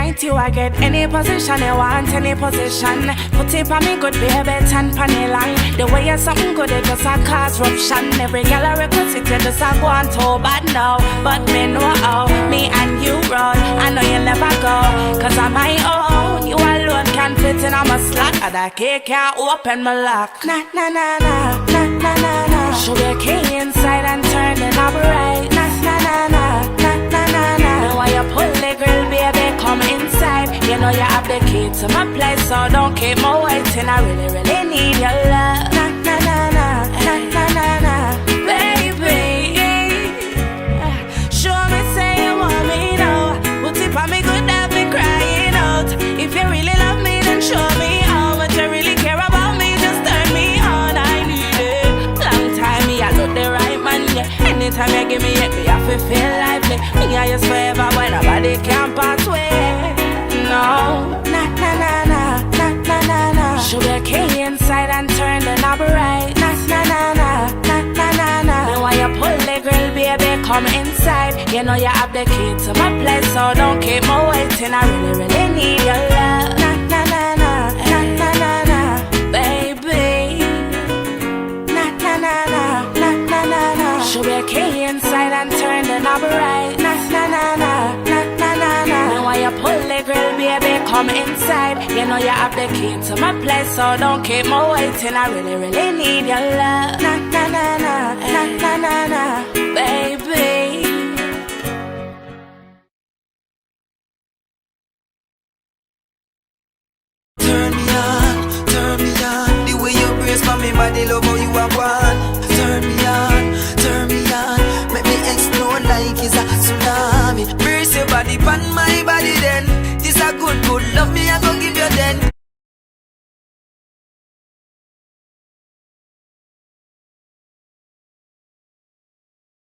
night you I get any position you want, any position. Put it on me good baby, tan panny line. The way you're something good, it just a cause ruption. Every girl I request it, you just a go on too bad now. But me know how, me and you roll. I know you never go, cause I'm my own. You alone can fit in on my slot, and that key can't open my lock. Na na na na, na na na na. Show your key inside and turn it up right. Na na na na, na na na na. Now why you pull the girl, baby, come inside. You know you have the key to my place, so don't keep me waiting. I really, really need your love. Na na na na, na na na na. Baby, show me say you want me now. Put it on me good, have me crying out. If you really love me, then show me how much you really care about me. Just turn me on, I need it. Long time me, I look the right man, yeah. Anytime you give me it, me have to feel lively. Me and you forever when nobody can part way. No, na na na na, na na na na. Show your key inside and turn the knob right. Na na na na, na na na na. Then why you pull the girl, baby, come inside. You know you have the key to my place, so don't keep me waiting. I really, really need your love. Na na na na, na na na na, baby. Na na na na, na na na na. Show your key inside and turn the knob right. Na na na na, na na na na. Then why you pull the girl, baby, come inside. You know you have the key to my place, so don't keep me waiting. I really, really need your love. Na na na na, na na na na, baby. Turn me on. The way you brace for me body, love how you are one. Turn me on. Make me explode like it's a tsunami. Brace your body, pan my body there.